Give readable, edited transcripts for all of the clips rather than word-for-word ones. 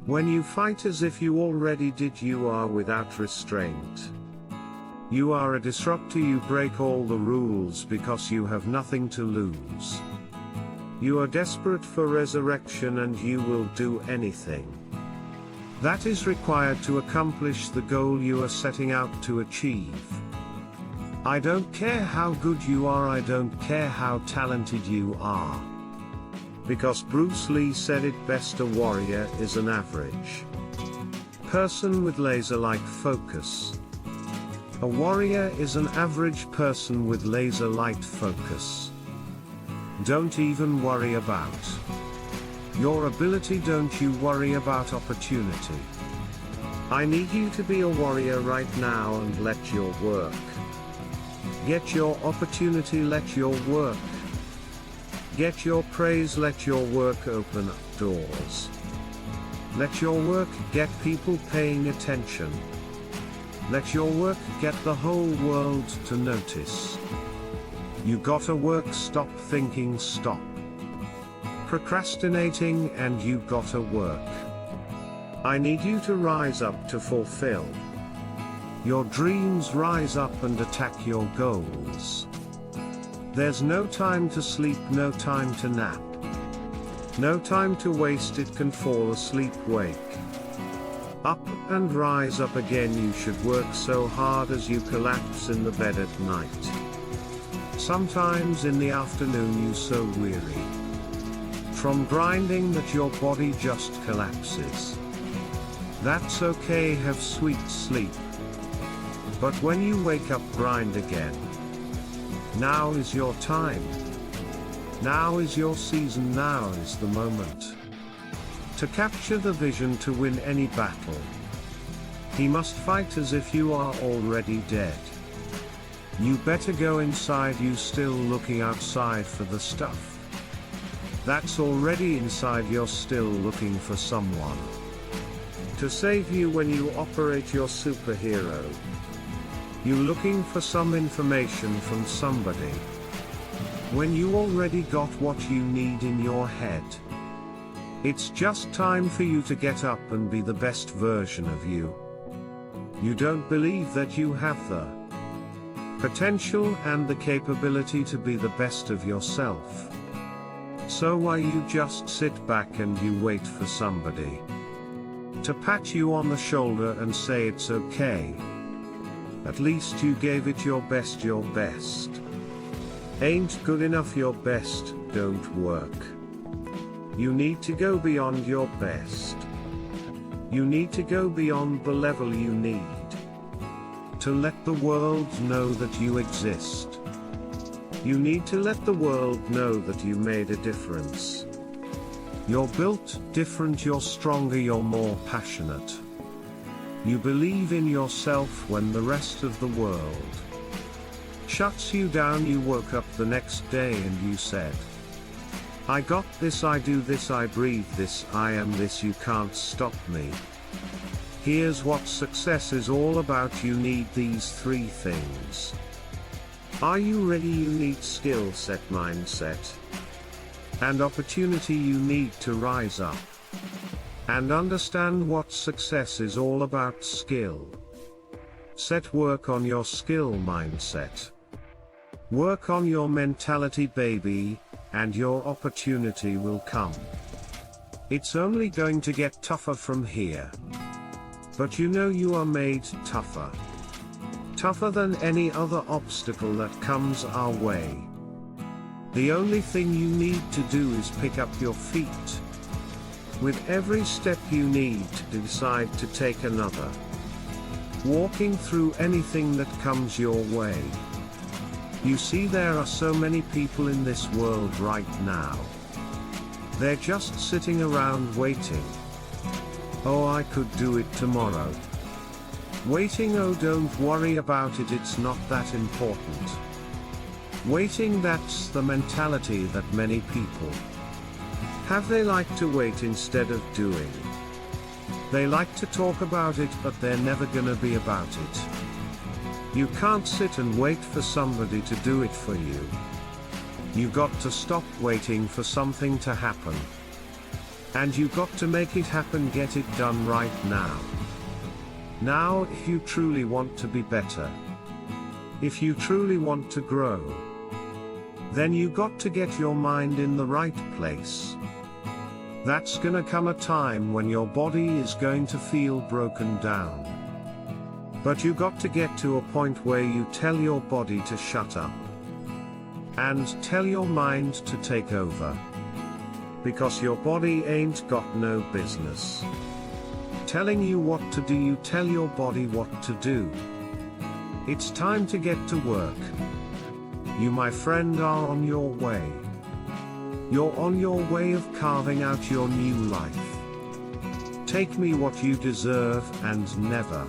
When you fight as if you already did, you are without restraint. You are a disruptor, you break all the rules because you have nothing to lose. You are desperate for resurrection and you will do anything that is required to accomplish the goal you are setting out to achieve. I don't care how good you are, I don't care how talented you are. Because Bruce Lee said it best, a warrior is an average person with laser-like focus. A warrior is an average person with laser-light focus. Don't even worry about your ability, don't you worry about opportunity. I need you to be a warrior right now and let your work get your opportunity, let your work get your praise, let your work open up doors. Let your work get people paying attention. Let your work get the whole world to notice. You gotta work, stop thinking, stop procrastinating, and you gotta work. I need you to rise up to fulfill your dreams, rise up and attack your goals. There's no time to sleep, no time to nap, no time to waste, it can fall asleep, wake up and rise up again. You should work so hard as you collapse in the bed at night. Sometimes in the afternoon you so weary from grinding that your body just collapses. That's okay, have sweet sleep. But when you wake up, grind again. Now is your time. Now is your season, now is the moment to capture the vision, to win any battle. He must fight as if you are already dead. You better go inside, you still looking outside for the stuff that's already inside, you're still looking for someone to save you when you operate your superhero. You looking for some information from somebody when you already got what you need in your head. It's just time for you to get up and be the best version of you. You don't believe that you have the potential and the capability to be the best of yourself. So why you just sit back and you wait for somebody to pat you on the shoulder and say it's okay. At least you gave it your best, your best ain't good enough, your best don't work. You need to go beyond your best. You need to go beyond the level you need to let the world know that you exist. You need to let the world know that you made a difference. You're built different, you're stronger, you're more passionate. You believe in yourself when the rest of the world shuts you down. You woke up the next day and you said, I got this, I do this, I breathe this, I am this, you can't stop me. Here's what success is all about. You need these three things. Are you ready? You need skill set, mindset, and opportunity. You need to rise up and understand what success is all about. Skill set, work on your skill mindset. Work on your mentality, baby, and your opportunity will come. It's only going to get tougher from here. But you know you are made tougher. Tougher than any other obstacle that comes our way. The only thing you need to do is pick up your feet. With every step you need to decide to take another. Walking through anything that comes your way. You see, there are so many people in this world right now. They're just sitting around waiting. Oh, I could do it tomorrow. Waiting, oh don't worry about it, it's not that important. Waiting, that's the mentality that many people have. They like to wait instead of doing. They like to talk about it, but they're never gonna be about it. You can't sit and wait for somebody to do it for you. You got to stop waiting for something to happen. And you got to make it happen, get it done right now. Now, if you truly want to be better, if you truly want to grow, then you got to get your mind in the right place. That's gonna come a time when your body is going to feel broken down. But you got to get to a point where you tell your body to shut up. And tell your mind to take over. Because your body ain't got no business telling you what to do. You tell your body what to do. It's time to get to work. You, my friend, are on your way. You're on your way of carving out your new life. Take me what you deserve and never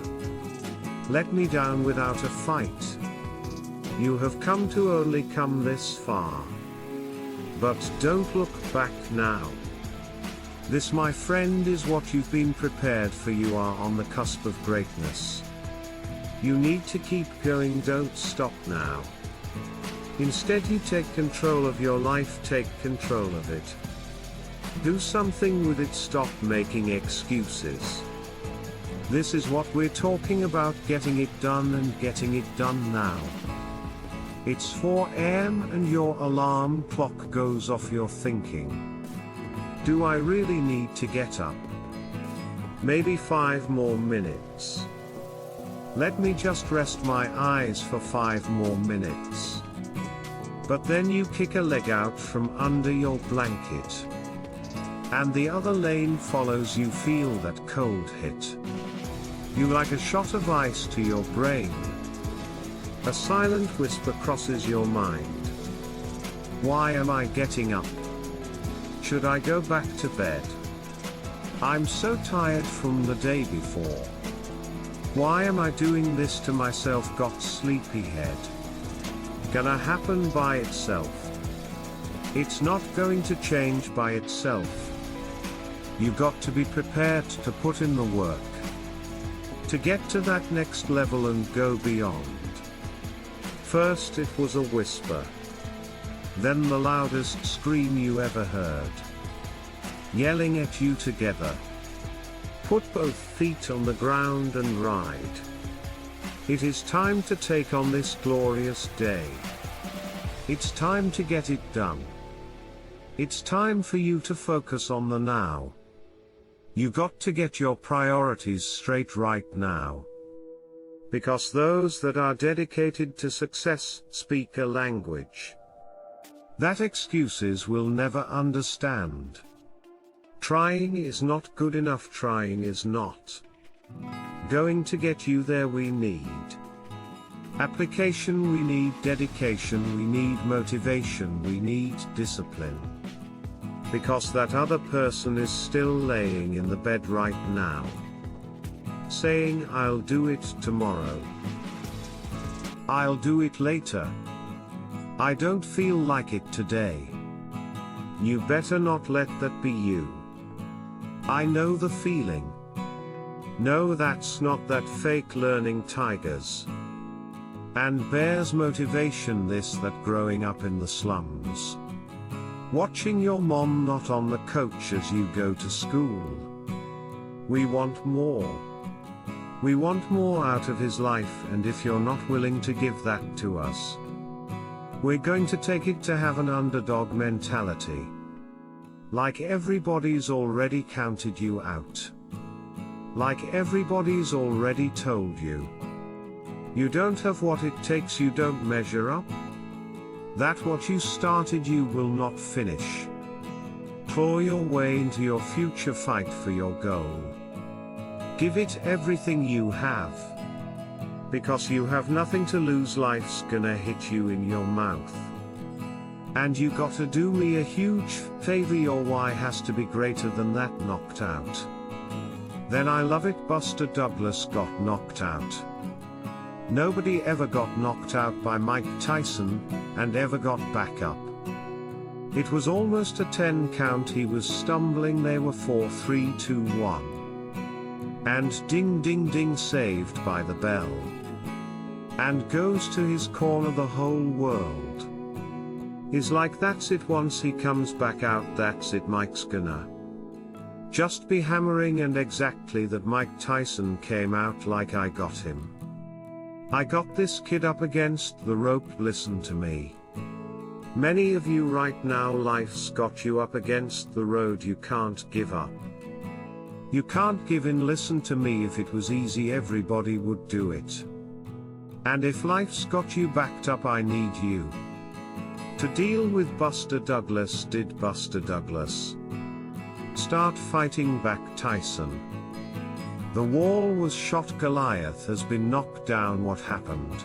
let me down without a fight. You have come to only come this far. But don't look back now. This, my friend, is what you've been prepared for. You are on the cusp of greatness. You need to keep going, don't stop now. Instead, you take control of your life, take control of it. Do something with it, stop making excuses. This is what we're talking about, getting it done and getting it done now. It's 4 a.m. and your alarm clock goes off. You're thinking, do I really need to get up? Maybe 5 more minutes. Let me just rest my eyes for 5 more minutes. But then you kick a leg out from under your blanket, and the other lane follows. You feel that cold hit you like a shot of ice to your brain. A silent whisper crosses your mind. Why am I getting up? Should I go back to bed? I'm so tired from the day before. Why am I doing this to myself? Got sleepy head. Gonna happen by itself. It's not going to change by itself. You got to be prepared to put in the work to get to that next level and go beyond. First it was a whisper, then the loudest scream you ever heard, yelling at you together. Put both feet on the ground and ride. It is time to take on this glorious day. It's time to get it done. It's time for you to focus on the now. You got to get your priorities straight right now. Because those that are dedicated to success speak a language that excuses will never understand. Trying is not good enough. Trying is not going to get you there. We need application, we need dedication, we need motivation, we need discipline. Because that other person is still laying in the bed right now, saying, I'll do it tomorrow. I'll do it later. I don't feel like it today. You better not let that be you. I know the feeling. No, that's not that fake learning tigers and bears motivation. This, that growing up in the slums, watching your mom not on the coach as you go to school. We want more. We want more out of his life, and if you're not willing to give that to us, we're going to take it to have an underdog mentality. Like everybody's already counted you out. Like everybody's already told you you don't have what it takes, you don't measure up. That what you started you will not finish. Claw your way into your future, fight for your goal. Give it everything you have. Because you have nothing to lose, life's gonna hit you in your mouth. And you gotta do me a huge favor, your why has to be greater than that. Knocked out. Then I love it, Buster Douglas got knocked out. Nobody ever got knocked out by Mike Tyson, and ever got back up. It was almost a 10 count, he was stumbling, they were 4, 3, 2, 1. And ding ding ding, saved by the bell. And goes to his corner, the whole world is like, that's it. Once he comes back out, that's it, Mike's gonna just be hammering, and exactly that Mike Tyson came out like I got him. I got this kid up against the rope. Listen to me. Many of you right now, life's got you up against the road. You can't give up. You can't give in. Listen to me, if it was easy everybody would do it. And if life's got you backed up, I need you to deal with Buster Douglas. Did Buster Douglas start fighting back Tyson? The wall was shot. Goliath has been knocked down. What happened?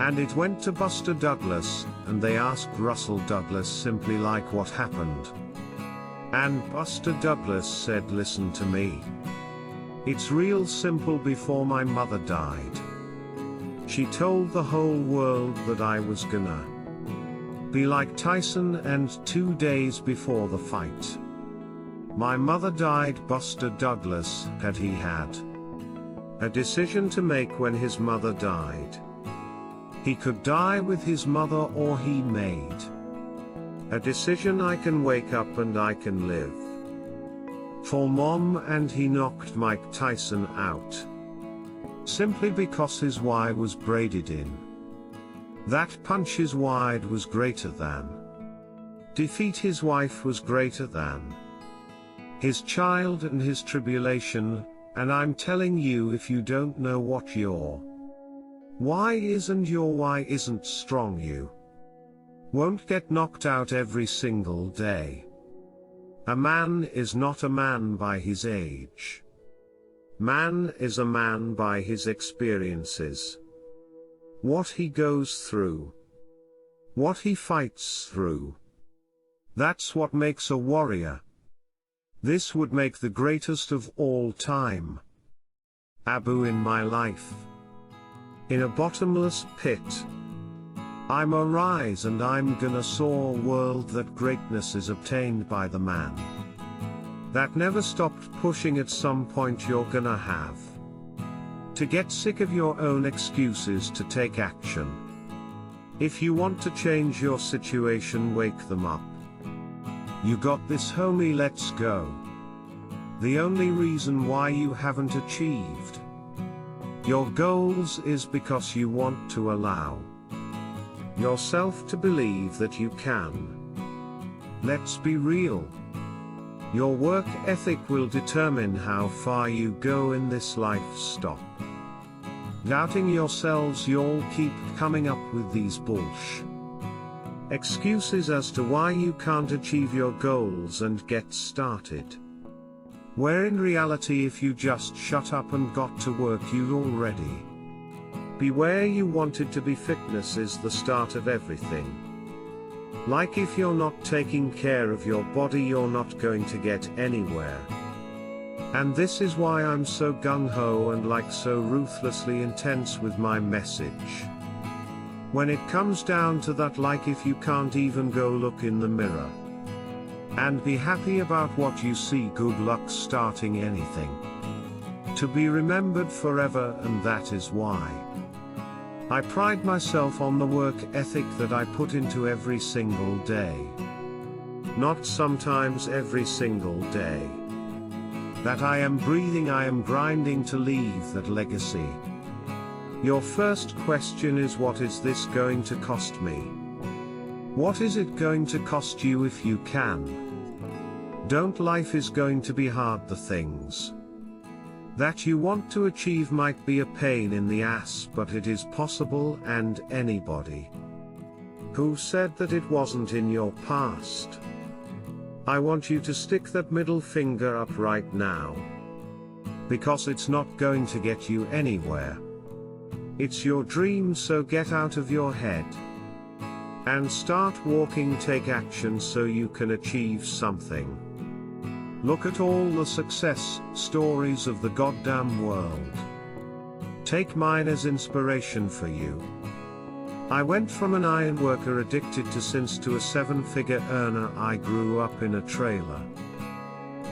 And it went to Buster Douglas, and they asked Russell Douglas simply like, what happened? And Buster Douglas said, listen to me. It's real simple. Before my mother died, she told the whole world that I was gonna be like Tyson, and 2 days before the fight, my mother died. Buster Douglas had a decision to make when his mother died. He could die with his mother, or he made a decision: I can wake up and I can live for Mom. And he knocked Mike Tyson out simply because his Y was braided in. That punch, his wide, was greater than defeat. His wife was greater than his child and his tribulation. And I'm telling you, if you don't know what your why is and your why isn't strong, you won't get knocked out every single day. A man is not a man by his age. Man is a man by his experiences. What he goes through, what he fights through, that's what makes a warrior. This would make the greatest of all time. Abu, in my life, in a bottomless pit, I'm a rise and I'm gonna soar. World, that greatness is obtained by the man that never stopped pushing. At some point you're gonna have to get sick of your own excuses to take action. If you want to change your situation, wake them up. You got this, homie, let's go. The only reason why you haven't achieved your goals is because you want to allow yourself to believe that you can. Let's be real. Your work ethic will determine how far you go in this life. Stop doubting yourselves. You'll keep coming up with these bullshit excuses as to why you can't achieve your goals and get started. Where in reality, if you just shut up and got to work, you'd already be where you wanted to be. Fitness is the start of everything. Like, if you're not taking care of your body, you're not going to get anywhere. And this is why I'm so gung-ho and like so ruthlessly intense with my message. When it comes down to that, like, if you can't even go look in the mirror and be happy about what you see, good luck starting anything to be remembered forever. And that is why I pride myself on the work ethic that I put into every single day. Not sometimes, every single day. That I am breathing, I am grinding to leave that legacy. Your first question is, what is this going to cost me? What is it going to cost you if you can? Don't. Life is going to be hard. The things that you want to achieve might be a pain in the ass, but it is possible. And anybody who said that it wasn't in your past, I want you to stick that middle finger up right now. Because it's not going to get you anywhere. It's your dream, so get out of your head and start walking. Take action so you can achieve something. Look at all the success stories of the goddamn world. Take mine as inspiration for you. I went from an iron worker addicted to since to a 7-figure earner. I grew up in a trailer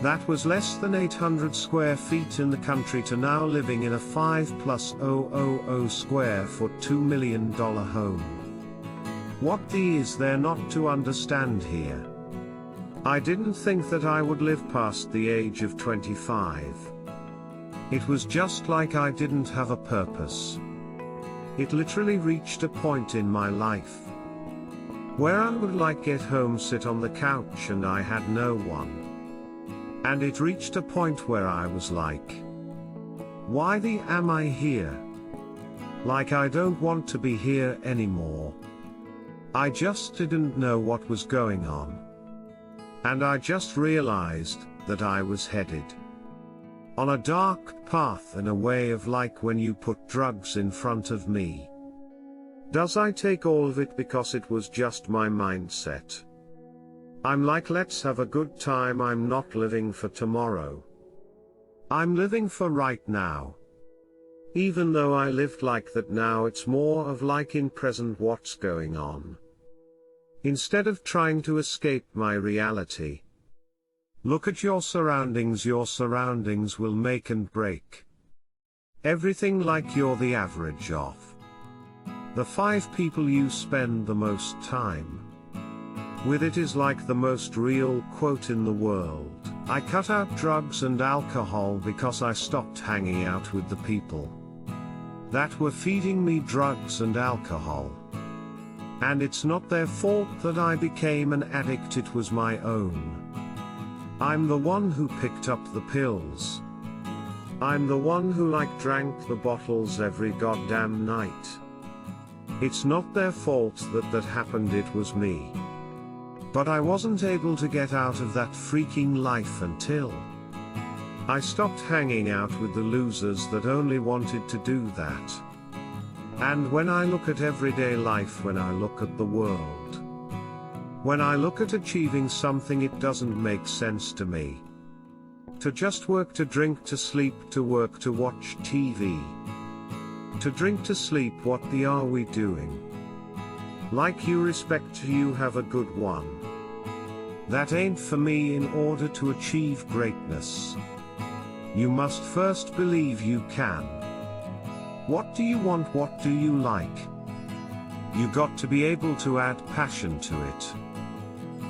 that was less than 800 square feet in the country to now living in a 5,000 square foot $2 million home. What is there not to understand here? I didn't think that I would live past the age of 25. It was just like I didn't have a purpose. It literally reached a point in my life where I would get home, sit on the couch, and I had no one. And it reached a point where I was like, why am I here? Like, I don't want to be here anymore. I just didn't know what was going on. And I just realized that I was headed on a dark path, in a way of like when you put drugs in front of me. Does I take all of it because it was just my mindset? I'm like, let's have a good time. I'm not living for tomorrow. I'm living for right now. Even though I lived like that, now it's more of like in present what's going on. Instead of trying to escape my reality. Look at your surroundings. Your surroundings will make and break everything. Like, you're the average of the 5 people you spend the most time with. It is like the most real quote in the world. I cut out drugs and alcohol because I stopped hanging out with the people that were feeding me drugs and alcohol. And it's not their fault that I became an addict, it was my own. I'm the one who picked up the pills. I'm the one who drank the bottles every goddamn night. It's not their fault that happened, it was me. But I wasn't able to get out of that freaking life until I stopped hanging out with the losers that only wanted to do that. And when I look at everyday life, when I look at the world, when I look at achieving something, it doesn't make sense to me. To just work, to drink, to sleep, to work, to watch TV. To drink, to sleep, what are we doing? Like, you respect, you have a good one. That ain't for me. In order to achieve greatness, you must first believe you can. What do you want? What do you like? You got to be able to add passion to it.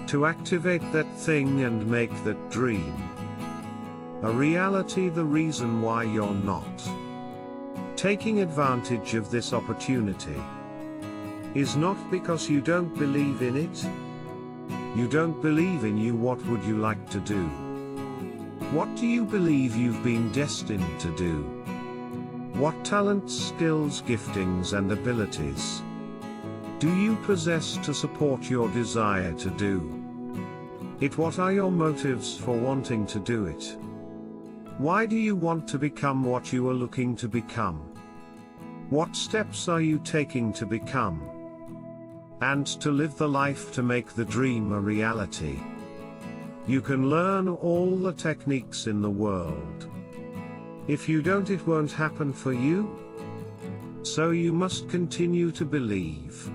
To activate that thing and make that dream a reality. The reason why you're not taking advantage of this opportunity is not because you don't believe in it. You don't believe in you. What would you like to do? What do you believe you've been destined to do? What talents, skills, giftings and abilities do you possess to support your desire to do it? What are your motives for wanting to do it? Why do you want to become what you are looking to become? What steps are you taking to become and to live the life to make the dream a reality? You can learn all the techniques in the world. If you don't, it won't happen for you. So you must continue to believe.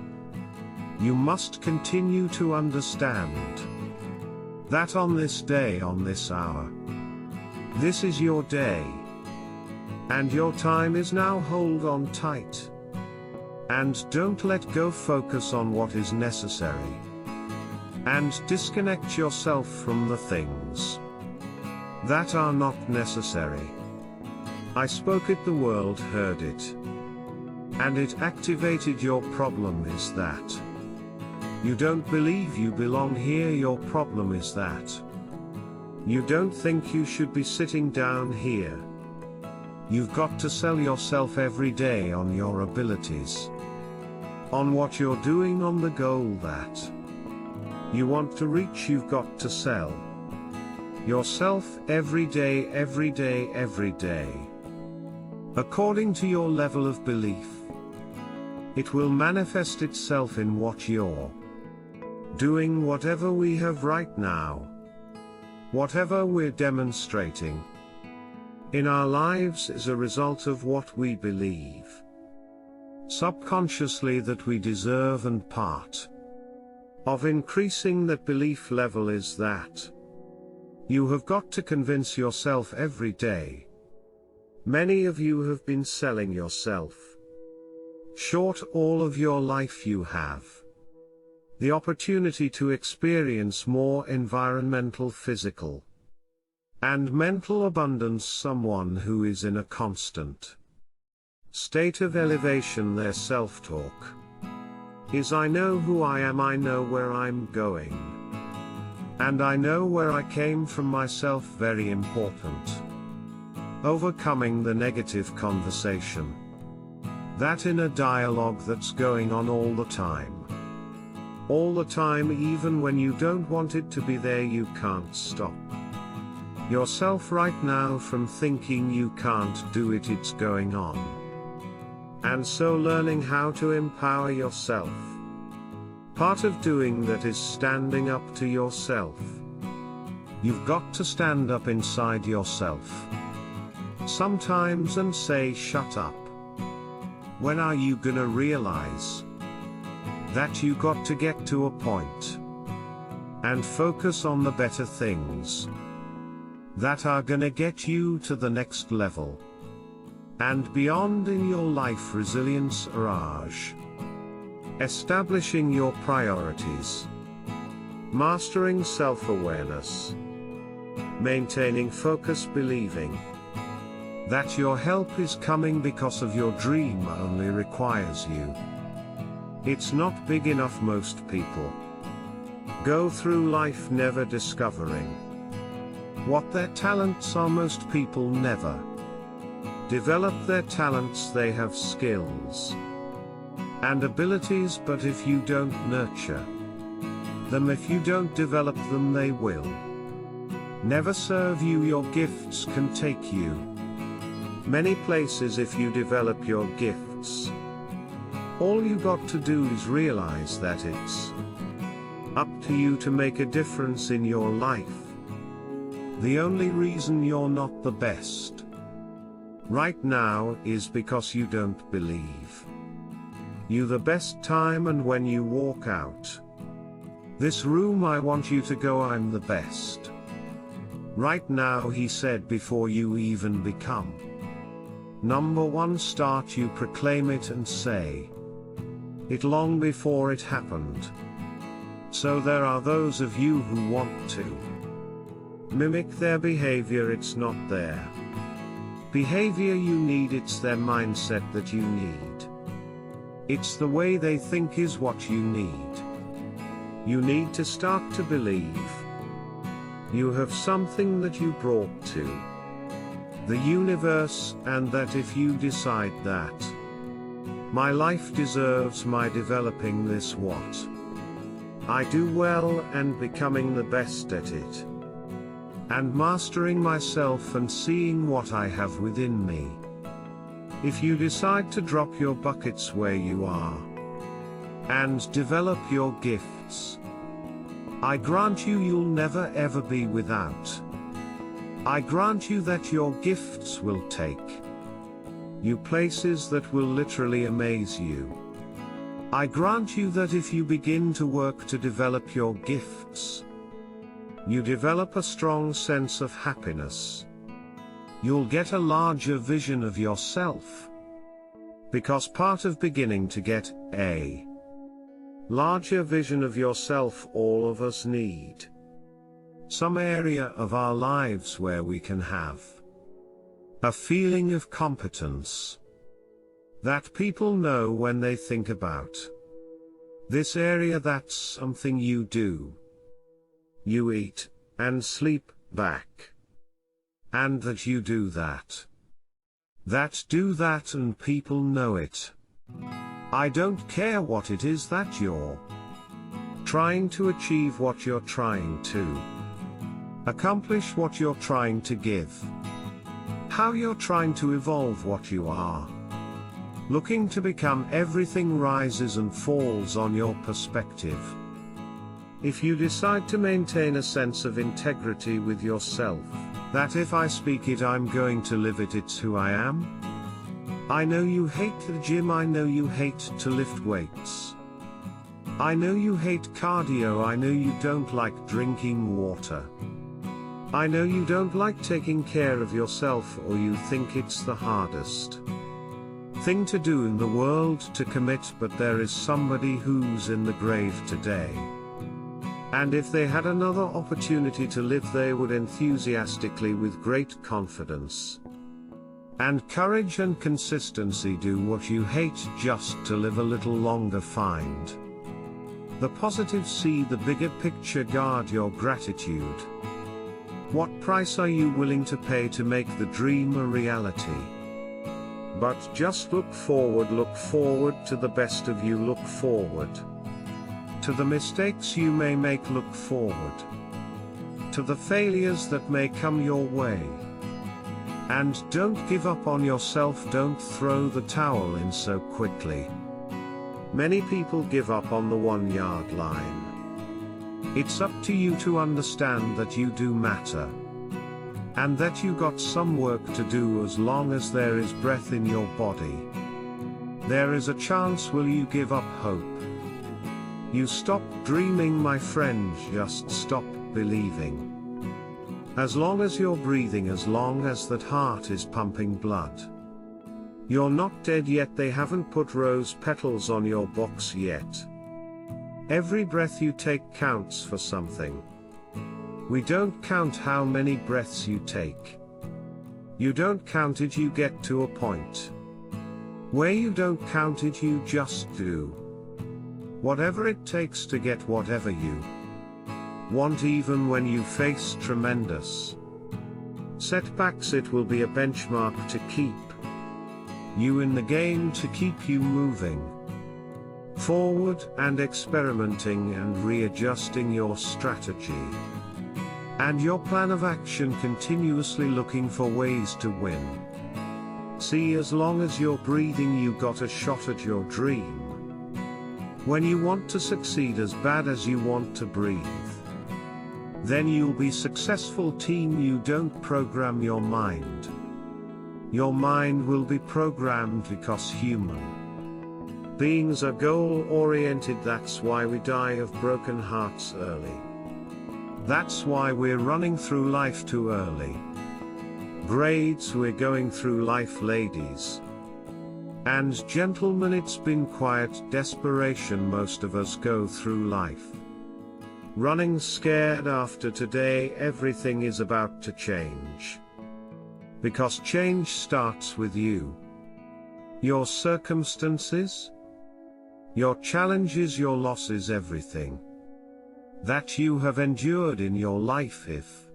You must continue to understand that on this day, on this hour, this is your day. And your time is now. Hold on tight. And don't let go. Focus on what is necessary. And disconnect yourself from the things that are not necessary. I spoke it, the world heard it. And it activated. Your problem is that you don't believe you belong here. Your problem is that you don't think you should be sitting down here. You've got to sell yourself every day on your abilities, on what you're doing, on the goal that you want to reach. You've got to sell yourself every day, every day, every day. According to your level of belief, it will manifest itself in what you're doing. Whatever we have right now, whatever we're demonstrating in our lives is a result of what we believe subconsciously that we deserve, and part of increasing that belief level is that you have got to convince yourself every day. Many of you have been selling yourself short all of your life. You have The opportunity to experience more environmental, physical, and mental abundance. Someone who is in a constant state of elevation. Their self-talk is, I know who I am, I know where I'm going, and I know where I came from. Myself, very important. Overcoming the negative conversation, that inner dialogue that's going on all the time. All the time, even when you don't want it to be there. You can't stop yourself right now from thinking you can't do it. It's going on. And so learning how to empower yourself. Part of doing that is standing up to yourself. You've got to stand up inside yourself sometimes and say, shut up. When are you gonna realize that you got to get to a point and focus on the better things that are gonna get you to the next level and beyond in your life? Resilience, courage, establishing your priorities, mastering self-awareness, maintaining focus, believing that your help is coming because of your dream only requires you. It's not big enough. Most people go through life never discovering what their talents are. Most people never develop their talents. They have skills and abilities, but if you don't nurture them, if you don't develop them, they will never serve you. Your gifts can take you many places if you develop your gifts. All you got to do is realize that it's up to you to make a difference in your life. The only reason you're not the best right now is because you don't believe you the best time. And when you walk out this room, I want you to go, I'm the best right now, he said, before you even become number one. Start, you proclaim it and say it long before it happened. So there are those of you who want to mimic their behavior. It's not their behavior you need, it's their mindset that you need. It's the way they think is what you need. You need to start to believe you have something that you brought to the universe, and that if you decide that my life deserves my developing this, what I do well, and becoming the best at it, and mastering myself and seeing what I have within me. If you decide to drop your buckets where you are and develop your gifts, I grant you you'll never ever be without. I grant you that your gifts will take you places that will literally amaze you. I grant you that if you begin to work to develop your gifts, you develop a strong sense of happiness. You'll get a larger vision of yourself. Because part of beginning to get a larger vision of yourself, all of us need some area of our lives where we can have a feeling of competence that people know when they think about this area. That's something you do. You eat and sleep back. And that you do that. Do that, and people know it. I don't care what it is that you're trying to achieve, what you're trying to accomplish, what you're trying to give, how you're trying to evolve, what you are looking to become. Everything rises and falls on your perspective. If you decide to maintain a sense of integrity with yourself, that if I speak it, I'm going to live it, it's who I am. I know you hate the gym, I know you hate to lift weights. I know you hate cardio, I know you don't like drinking water. I know you don't like taking care of yourself, or you think it's the hardest thing to do in the world to commit, but there is somebody who's in the grave today. And if they had another opportunity to live, they would enthusiastically, with great confidence and courage and consistency, do what you hate just to live a little longer. Find the positive, see the bigger picture, guard your gratitude. What price are you willing to pay to make the dream a reality? But just look forward to the best of you, look forward to the mistakes you may make, look forward to the failures that may come your way. And don't give up on yourself, don't throw the towel in so quickly. Many people give up on the 1-yard line. It's up to you to understand that you do matter, and that you got some work to do. As long as there is breath in your body, there is a chance. Will you give up hope? You stop dreaming, my friend, just stop believing. As long as you're breathing, as long as that heart is pumping blood, you're not dead yet. They haven't put rose petals on your box yet. Every breath you take counts for something. We don't count how many breaths you take. You don't count it, you get to a point where you don't count it, you just do whatever it takes to get whatever you want. Even when you face tremendous setbacks, it will be a benchmark to keep you in the game, to keep you moving forward and experimenting and readjusting your strategy and your plan of action, continuously looking for ways to win. See, as long as you're breathing, you got a shot at your dream. When you want to succeed as bad as you want to breathe, then you'll be successful. Team, you don't program your mind. Your mind will be programmed, because human beings are goal-oriented. That's why we die of broken hearts early. That's why we're running through life too early. Grades, we're going through life, ladies and gentlemen. It's been quiet desperation. Most of us go through life running scared. After today, everything is about to change, because change starts with you. Your circumstances, your challenges, your losses, everything that you have endured in your life. If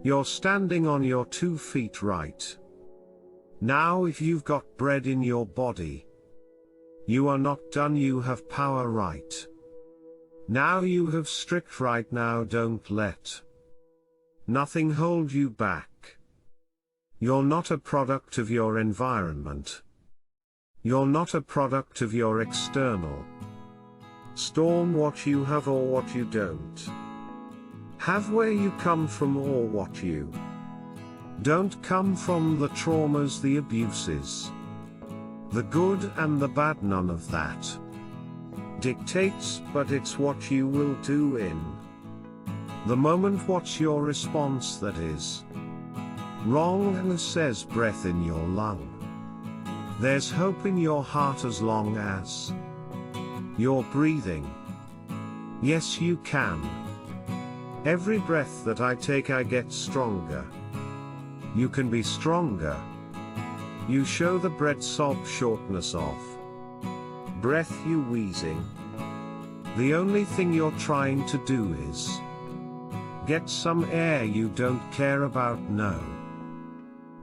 you're standing on your 2 feet right now, if you've got bread in your body, you are not done. You have power right now. You have strict right now. Don't let nothing hold you back. You're not a product of your environment. You're not a product of your external storm. What you have or what you don't have, where you come from or what you don't come from, the traumas, the abuses, the good and the bad, none of that dictates, but it's what you will do in the moment. What's your response that is wrong and says breath in your lung? There's hope in your heart as long as you're breathing. Yes, you can. Every breath that I take, I get stronger. You can be stronger. You show the breath sob, shortness of breath, you wheezing. The only thing you're trying to do is get some air. You don't care about no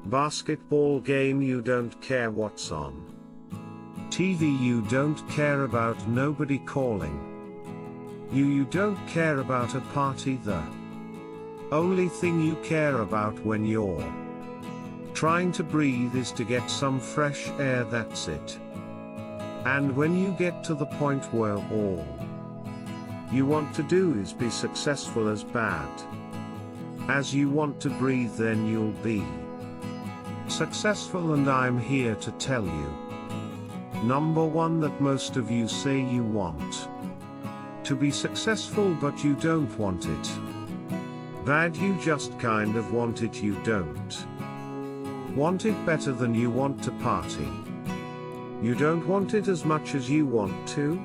basketball game. You don't care what's on TV. You don't care about nobody calling you. You don't care about a party. The only thing you care about when you're trying to breathe is to get some fresh air. That's it. And when you get to the point where all you want to do is be successful, as bad as you want to breathe, then you'll be successful. And I'm here to tell you, number one, that most of you say you want to be successful, but you don't want it bad. You just kind of want it. You don't want it better than you want to party. You don't want it as much as you want to?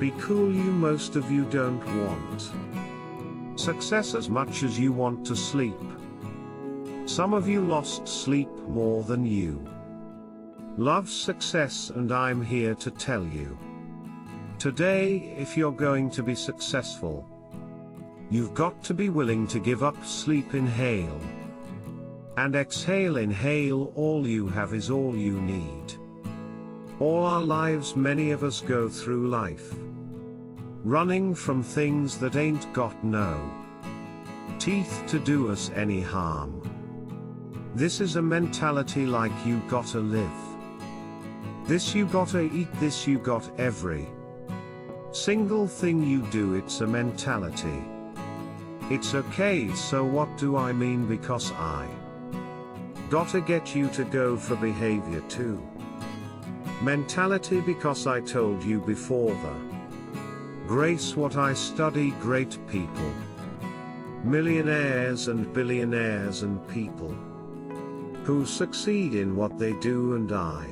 Be cool, you most of you don't want success as much as you want to sleep. Some of you lost sleep more than you love success, and I'm here to tell you today, if you're going to be successful, you've got to be willing to give up sleep. Inhale and exhale. Inhale, all you have is all you need. All our lives many of us go through life running from things that ain't got no teeth to do us any harm. This is a mentality like you gotta live. This you gotta eat, this you got every single thing you do. It's a mentality. It's okay, so what do I mean? Because I gotta get you to go for behavior too. Mentality, because I told you before the grace what I study, great people, millionaires and billionaires and people who succeed in what they do, and I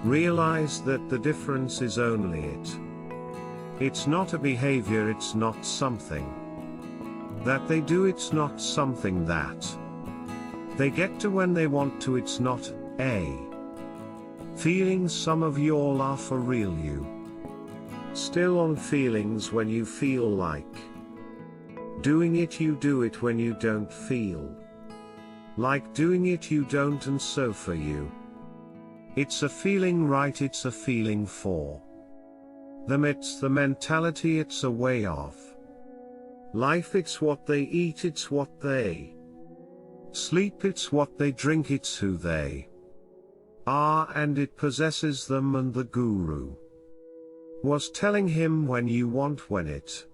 realize that the difference is only it. It's not a behavior, it's not something that they do, it's not something that they get to when they want to, it's not a feeling. Some of y'all are for real, you still on feelings. When you feel like doing it, you do it. When you don't feel like doing it, you don't. And so for you, it's a feeling, right? It's a feeling. For them, it's the mentality, it's a way of life. It's what they eat, it's what they sleep, it's what they drink, it's who they are, and it possesses them. And the guru was telling him, when you want, when it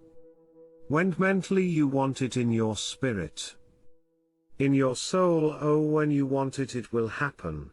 went mentally, you want it in your spirit, in your soul. Oh, when you want it, it will happen.